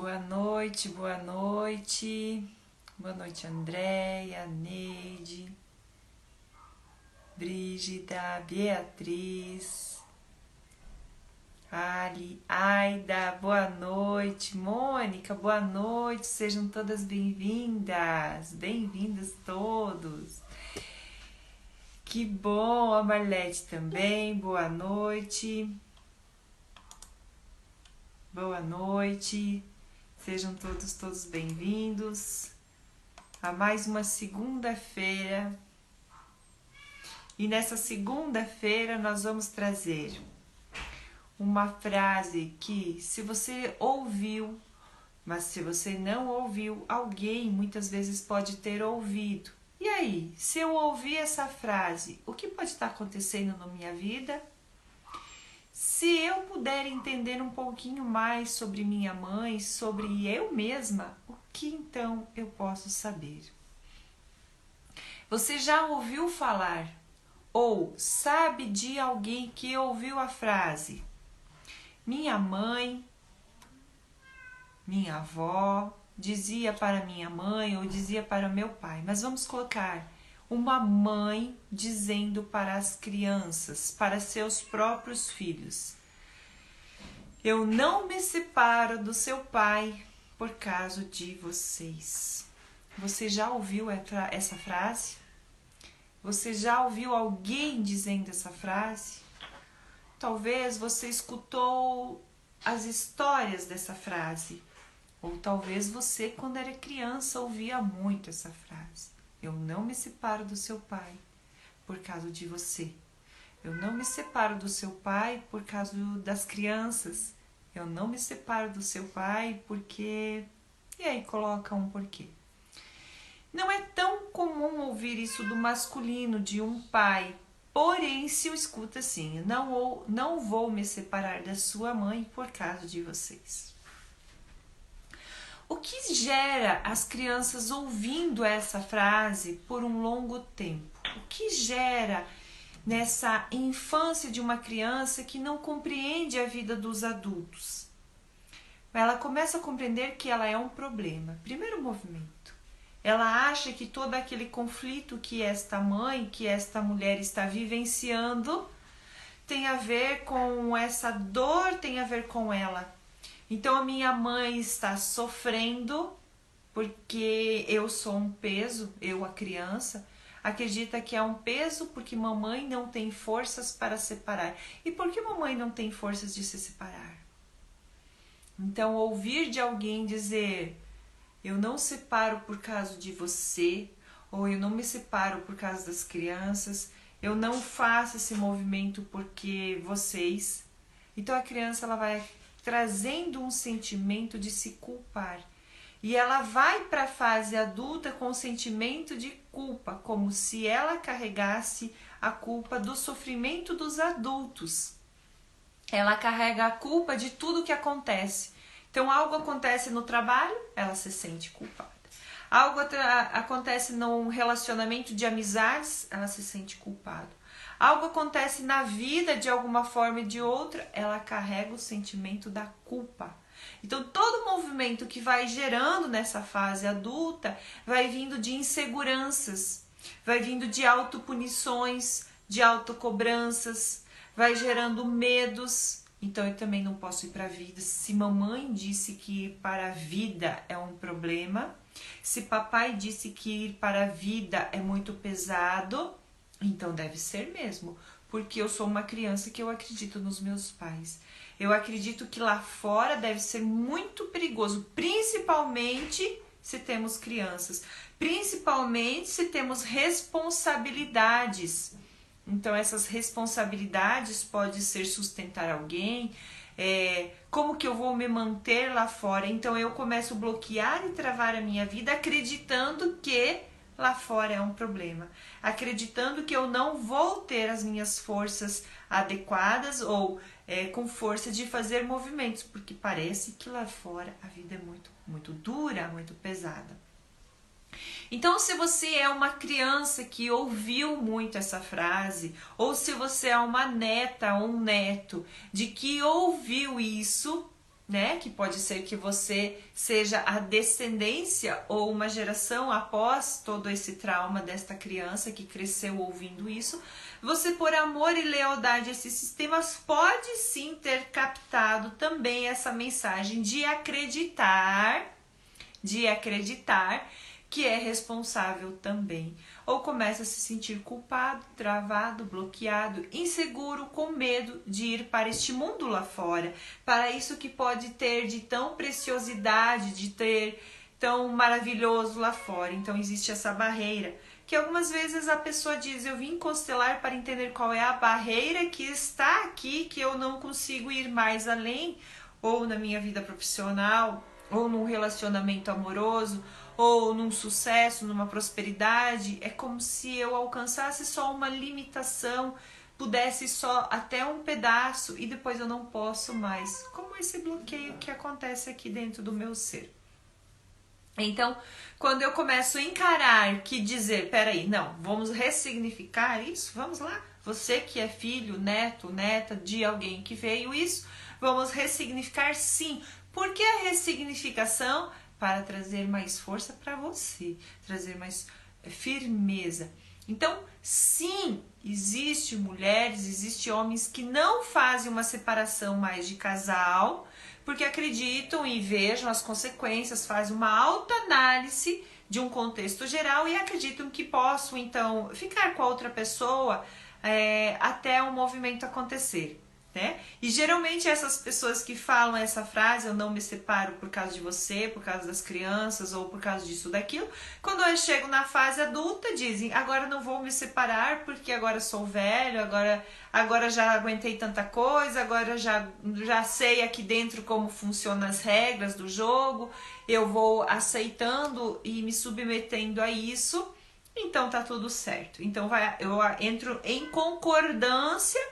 Boa noite, boa noite. Boa noite, Andréia, Neide, Brígida, Beatriz, Ali, Aida, boa noite. Mônica, boa noite. Sejam todas bem-vindas. Bem-vindos todos. Que bom, a Marlete também, boa noite. Boa noite. Sejam todos bem-vindos a mais uma segunda-feira. E nessa segunda-feira nós vamos trazer uma frase que, se você ouviu, mas se você não ouviu, alguém muitas vezes pode ter ouvido. E aí, se eu ouvir essa frase, o que pode estar acontecendo na minha vida? Se eu puder entender um pouquinho mais sobre minha mãe, sobre eu mesma, o que então eu posso saber? Você já ouviu falar ou sabe de alguém que ouviu a frase: minha mãe, minha avó dizia para minha mãe ou dizia para meu pai? Mas vamos colocar uma mãe dizendo para as crianças, para seus próprios filhos: eu não me separo do seu pai por causa de vocês. Você já ouviu essa frase? Você já ouviu alguém dizendo essa frase? Talvez você escutou as histórias dessa frase. Ou talvez você, quando era criança, ouvia muito essa frase: eu não me separo do seu pai por causa de você. Eu não me separo do seu pai por causa das crianças. Eu não me separo do seu pai porque... E aí coloca um porquê. Não é tão comum ouvir isso do masculino, de um pai. Porém, se eu escuto assim: não vou me separar da sua mãe por causa de vocês. O que gera as crianças ouvindo essa frase por um longo tempo? O que gera nessa infância de uma criança que não compreende a vida dos adultos? Ela começa a compreender que ela é um problema. Primeiro movimento. Ela acha que todo aquele conflito que esta mãe, que esta mulher está vivenciando, tem a ver com essa dor, tem a ver com ela. Então a minha mãe está sofrendo porque eu sou um peso, eu, a criança, acredita que é um peso porque mamãe não tem forças para separar. E por que mamãe não tem forças de se separar? Então, ouvir de alguém dizer: eu não separo por causa de você, ou eu não me separo por causa das crianças, eu não faço esse movimento porque vocês. Então a criança, ela vai trazendo um sentimento de se culpar. E ela vai para a fase adulta com o sentimento de culpa, como se ela carregasse a culpa do sofrimento dos adultos. Ela carrega a culpa de tudo que acontece. Então, algo acontece no trabalho, ela se sente culpada. Algo acontece num relacionamento de amizades, ela se sente culpada. Algo acontece na vida de alguma forma e de outra, ela carrega o sentimento da culpa. Então, todo movimento que vai gerando nessa fase adulta vai vindo de inseguranças, vai vindo de autopunições, de autocobranças, vai gerando medos. Então, eu também não posso ir para a vida. Se mamãe disse que ir para a vida é um problema, se papai disse que ir para a vida é muito pesado, então deve ser mesmo, porque eu sou uma criança que eu acredito nos meus pais. Eu acredito que lá fora deve ser muito perigoso, principalmente se temos crianças, principalmente se temos responsabilidades. Então, essas responsabilidades podem ser sustentar alguém, como que eu vou me manter lá fora? Então, eu começo a bloquear e travar a minha vida acreditando que lá fora é um problema, acreditando que eu não vou ter as minhas forças adequadas ou com força de fazer movimentos, porque parece que lá fora a vida é muito dura, muito pesada. Então, se você é uma criança que ouviu muito essa frase, ou se você é uma neta ou um neto de que ouviu isso, né? Que pode ser que você seja a descendência ou uma geração após todo esse trauma desta criança que cresceu ouvindo isso. Você, por amor e lealdade a esses sistemas, pode sim ter captado também essa mensagem de acreditar que é responsável também. Ou começa a se sentir culpado, travado, bloqueado, inseguro, com medo de ir para este mundo lá fora, para isso que pode ter de tão preciosidade, de ter tão maravilhoso lá fora. Então existe essa barreira, que algumas vezes a pessoa diz, eu vim constelar para entender qual é a barreira que está aqui, que eu não consigo ir mais além, ou na minha vida profissional, ou num relacionamento amoroso, ou num sucesso, numa prosperidade. É como se eu alcançasse só uma limitação, pudesse só até um pedaço e depois eu não posso mais. Como esse bloqueio que acontece aqui dentro do meu ser. Então, quando eu começo a encarar que dizer, peraí, não, vamos ressignificar isso, vamos lá. Você que é filho, neto, neta de alguém que veio isso, vamos ressignificar sim. Por que a ressignificação? Para trazer mais força para você, trazer mais firmeza. Então, sim, existe mulheres, existe homens que não fazem uma separação mais de casal, porque acreditam e vejam as consequências, fazem uma autoanálise de um contexto geral e acreditam que possam, então, ficar com a outra pessoa até o movimento acontecer. Né? E geralmente essas pessoas que falam essa frase, eu não me separo por causa de você, por causa das crianças ou por causa disso ou daquilo, quando eu chego na fase adulta dizem, agora não vou me separar porque agora sou velho, agora já aguentei tanta coisa, agora já sei aqui dentro como funcionam as regras do jogo, eu vou aceitando e me submetendo a isso, então tá tudo certo. Então eu entro em concordância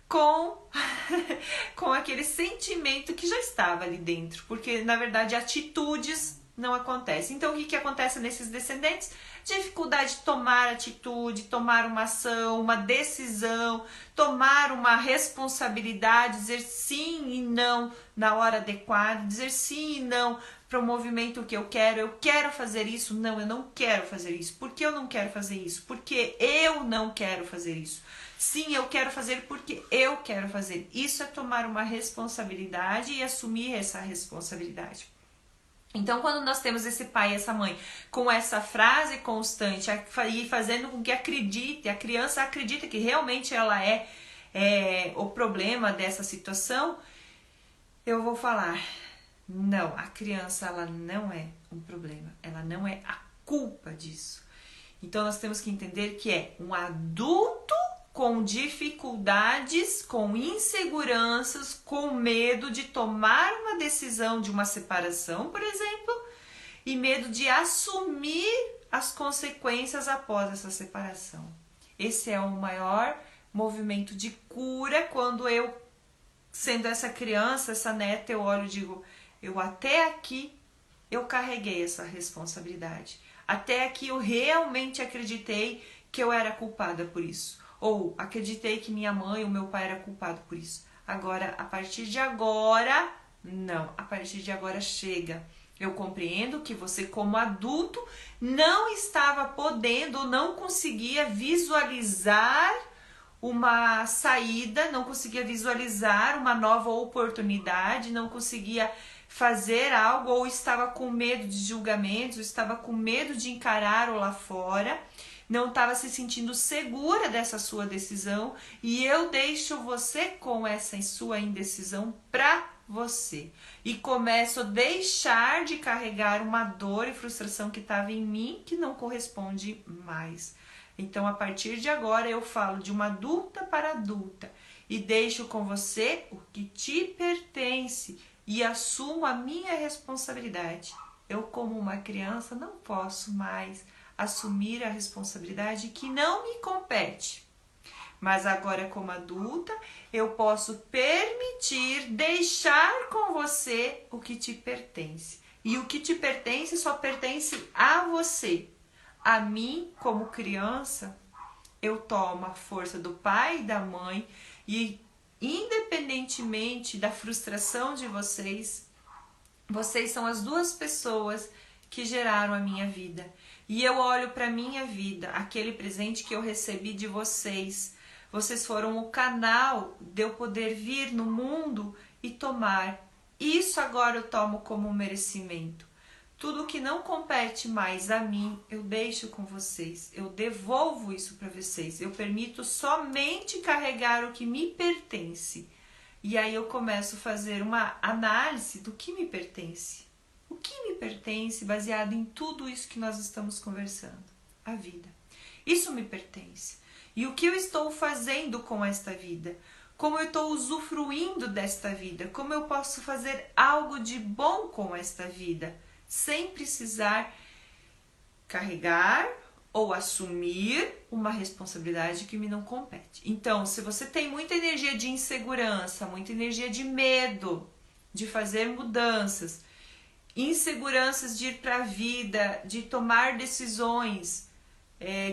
com aquele sentimento que já estava ali dentro, porque na verdade atitudes não acontecem. Então o que acontece nesses descendentes? Dificuldade de tomar atitude, tomar uma ação, uma decisão, tomar uma responsabilidade, dizer sim e não na hora adequada, dizer sim e não para o movimento que eu quero fazer isso, não, eu não quero fazer isso. Por que eu não quero fazer isso? Porque eu não quero fazer isso. Sim, eu quero fazer porque eu quero fazer. Isso é tomar uma responsabilidade e assumir essa responsabilidade. Então, quando nós temos esse pai e essa mãe com essa frase constante e fazendo com que acredite, a criança acredita que realmente ela é o problema dessa situação, eu vou falar, não, a criança ela não é um problema, ela não é a culpa disso. Então, nós temos que entender que é um adulto com dificuldades, com inseguranças, com medo de tomar uma decisão de uma separação, por exemplo, e medo de assumir as consequências após essa separação. Esse é o maior movimento de cura quando eu, sendo essa criança, essa neta, eu olho e digo, eu até aqui eu carreguei essa responsabilidade. Até aqui eu realmente acreditei que eu era culpada por isso. Ou acreditei que minha mãe ou meu pai era culpado por isso. Agora, a partir de agora, não. A partir de agora chega. Eu compreendo que você, como adulto, não estava podendo, não conseguia visualizar uma saída, não conseguia visualizar uma nova oportunidade, não conseguia fazer algo, ou estava com medo de julgamentos, ou estava com medo de encarar o lá fora, não estava se sentindo segura dessa sua decisão, e eu deixo você com essa sua indecisão para você. E começo a deixar de carregar uma dor e frustração que estava em mim, que não corresponde mais. Então, a partir de agora, eu falo de uma adulta para adulta e deixo com você o que te pertence e assumo a minha responsabilidade. Eu, como uma criança, não posso mais assumir a responsabilidade que não me compete. Mas agora, como adulta, eu posso permitir deixar com você o que te pertence. E o que te pertence só pertence a você. A mim, como criança, eu tomo a força do pai e da mãe e independentemente da frustração de vocês, vocês são as duas pessoas que geraram a minha vida. E eu olho para a minha vida, aquele presente que eu recebi de vocês. Vocês foram o canal de eu poder vir no mundo e tomar. Isso agora eu tomo como um merecimento. Tudo que não compete mais a mim, eu deixo com vocês. Eu devolvo isso para vocês. Eu permito somente carregar o que me pertence. E aí eu começo a fazer uma análise do que me pertence. O que me pertence baseado em tudo isso que nós estamos conversando? A vida. Isso me pertence. E o que eu estou fazendo com esta vida? Como eu estou usufruindo desta vida? Como eu posso fazer algo de bom com esta vida? Sem precisar carregar ou assumir uma responsabilidade que me não compete. Então, se você tem muita energia de insegurança, muita energia de medo de fazer mudanças, inseguranças de ir para a vida, de tomar decisões,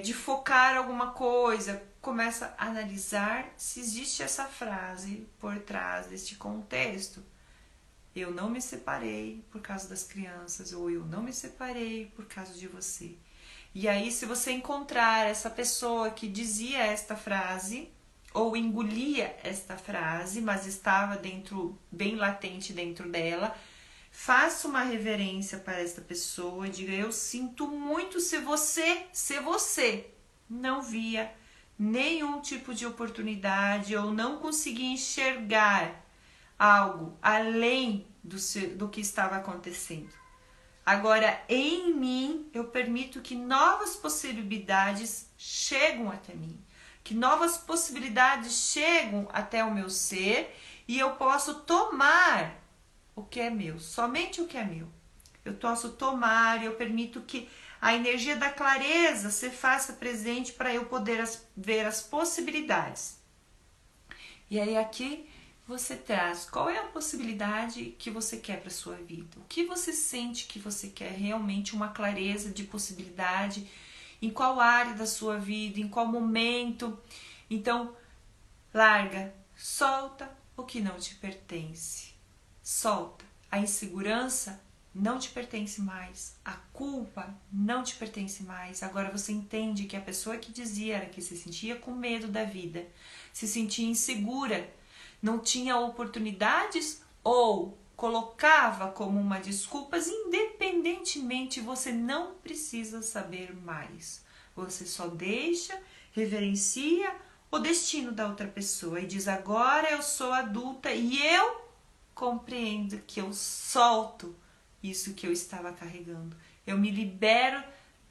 de focar alguma coisa, começa a analisar se existe essa frase por trás deste contexto. Eu não me separei por causa das crianças, ou eu não me separei por causa de você. E aí, se você encontrar essa pessoa que dizia esta frase, ou engolia esta frase, mas estava dentro, bem latente dentro dela, faça uma reverência para esta pessoa, diga: eu sinto muito se você não via nenhum tipo de oportunidade ou não conseguia enxergar algo além do que estava acontecendo. Agora, em mim, eu permito que novas possibilidades cheguem até mim, que novas possibilidades chegam até o meu ser e eu posso tomar o que é meu, somente o que é meu. Eu posso tomar, eu permito que a energia da clareza se faça presente para eu poder ver as possibilidades. E aí aqui você traz qual é a possibilidade que você quer para sua vida. O que você sente que você quer realmente, uma clareza de possibilidade, em qual área da sua vida, em qual momento. Então, larga, solta o que não te pertence. Solta. A insegurança não te pertence mais. A culpa não te pertence mais. Agora você entende que a pessoa que dizia era que se sentia com medo da vida, se sentia insegura, não tinha oportunidades ou colocava como uma desculpa, independentemente, você não precisa saber mais. Você só deixa, reverencia o destino da outra pessoa e diz: agora eu sou adulta e eu compreendo que eu solto isso que eu estava carregando. Eu me libero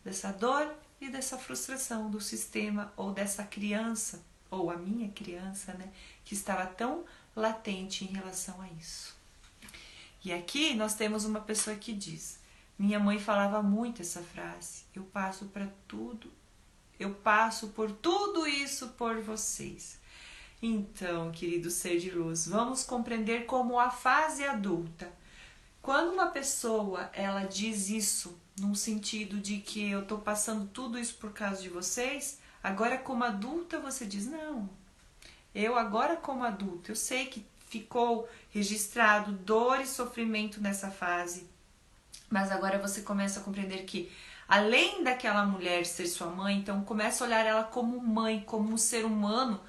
dessa dor e dessa frustração do sistema ou dessa criança, ou a minha criança, né, que estava tão latente em relação a isso. E aqui nós temos uma pessoa que diz: minha mãe falava muito essa frase, eu passo por tudo isso por vocês. Então, querido ser de luz, vamos compreender como a fase adulta. Quando uma pessoa ela diz isso, num sentido de que eu estou passando tudo isso por causa de vocês, agora como adulta você diz: não, eu agora como adulta, eu sei que ficou registrado dor e sofrimento nessa fase, mas agora você começa a compreender que além daquela mulher ser sua mãe, então começa a olhar ela como mãe, como um ser humano,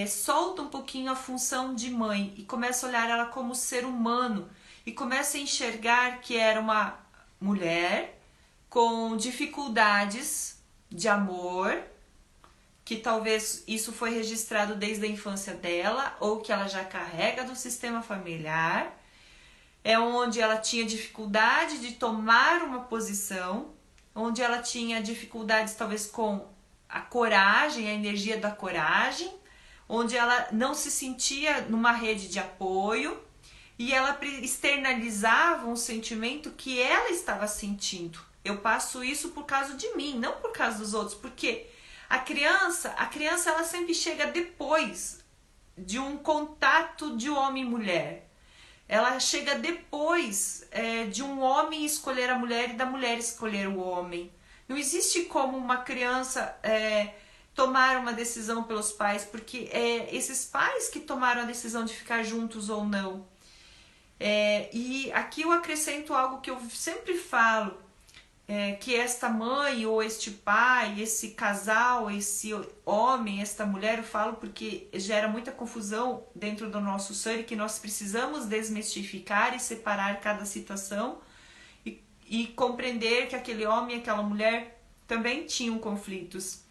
solta um pouquinho a função de mãe e começa a olhar ela como ser humano e começa a enxergar que era uma mulher com dificuldades de amor, que talvez isso foi registrado desde a infância dela ou que ela já carrega do sistema familiar, onde ela tinha dificuldade de tomar uma posição, onde ela tinha dificuldades talvez com a coragem, a energia da coragem, onde ela não se sentia numa rede de apoio e ela externalizava um sentimento que ela estava sentindo. Eu passo isso por causa de mim, não por causa dos outros, porque a criança ela sempre chega depois de um contato de homem e mulher. Ela chega depois de um homem escolher a mulher e da mulher escolher o homem. Não existe como uma criança tomar uma decisão pelos pais, porque é esses pais que tomaram a decisão de ficar juntos ou não. E aqui eu acrescento algo que eu sempre falo, que esta mãe ou este pai, esse casal, esse homem, esta mulher, eu falo porque gera muita confusão dentro do nosso ser e que nós precisamos desmistificar e separar cada situação e compreender que aquele homem e aquela mulher também tinham conflitos.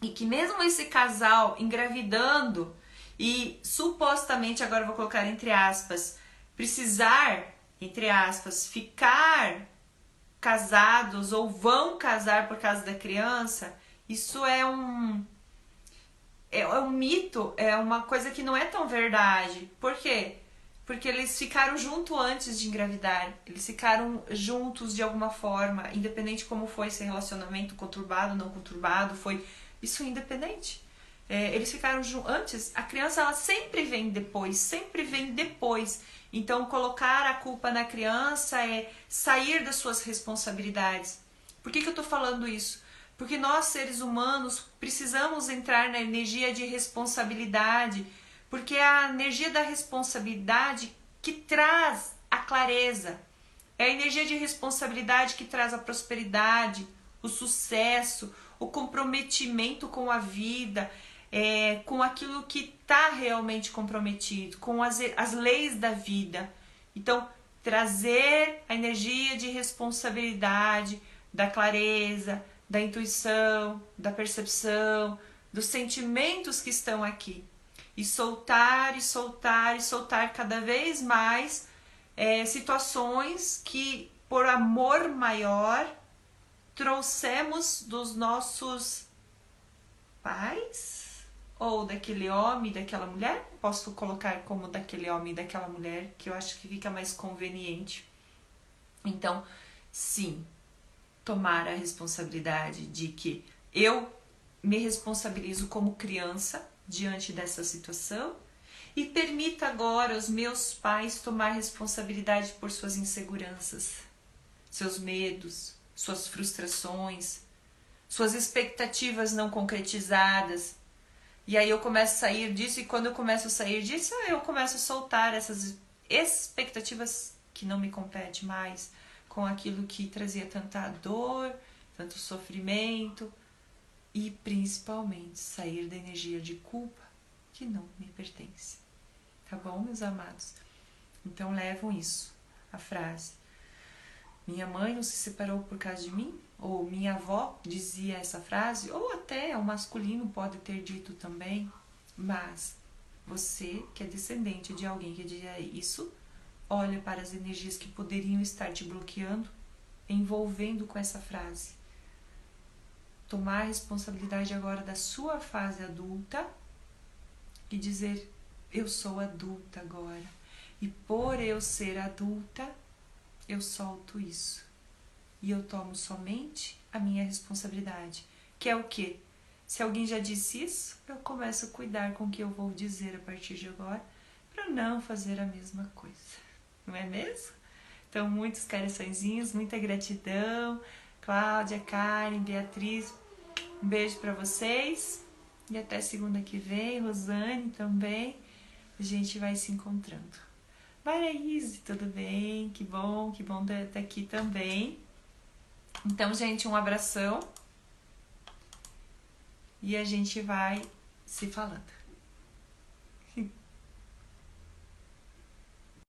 E que mesmo esse casal engravidando e supostamente, agora eu vou colocar entre aspas, precisar, entre aspas, ficar casados ou vão casar por causa da criança, isso é um mito, é uma coisa que não é tão verdade. Por quê? Porque eles ficaram juntos antes de engravidar, eles ficaram juntos de alguma forma, independente de como foi esse relacionamento, conturbado, não conturbado, foi isso independente. Eles ficaram antes, a criança ela sempre vem depois. Então colocar a culpa na criança é sair das suas responsabilidades. Por que eu estou falando isso? Porque nós seres humanos precisamos entrar na energia de responsabilidade, porque é a energia da responsabilidade que traz a clareza, é a energia de responsabilidade que traz a prosperidade, o sucesso, o comprometimento com a vida, com aquilo que está realmente comprometido, com as leis da vida. Então, trazer a energia de responsabilidade, da clareza, da intuição, da percepção, dos sentimentos que estão aqui. E soltar cada vez mais situações que, por amor maior, trouxemos dos nossos pais ou daquele homem, daquela mulher. Posso colocar como daquele homem e daquela mulher, que eu acho que fica mais conveniente. Então, sim, tomar a responsabilidade de que eu me responsabilizo como criança diante dessa situação e permita agora os meus pais tomar responsabilidade por suas inseguranças, seus medos, suas frustrações, suas expectativas não concretizadas. E aí eu começo a sair disso, e quando eu começo a sair disso, eu começo a soltar essas expectativas que não me competem mais, com aquilo que trazia tanta dor, tanto sofrimento, e principalmente sair da energia de culpa que não me pertence. Tá bom, meus amados? Então levam isso, a frase: minha mãe não se separou por causa de mim, ou minha avó dizia essa frase, ou até o masculino pode ter dito também, mas você que é descendente de alguém que dizia isso, olha para as energias que poderiam estar te bloqueando, envolvendo com essa frase. Tomar a responsabilidade agora da sua fase adulta e dizer: eu sou adulta agora, e por eu ser adulta, eu solto isso. E eu tomo somente a minha responsabilidade. Que é o quê? Se alguém já disse isso, eu começo a cuidar com o que eu vou dizer a partir de agora, para não fazer a mesma coisa. Não é mesmo? Então, muitos coraçõezinhos, muita gratidão. Cláudia, Karen, Beatriz, um beijo para vocês. E até segunda que vem. Rosane também. A gente vai se encontrando. Maraíse, tudo bem? Que bom estar aqui também. Então, gente, um abração. E a gente vai se falando.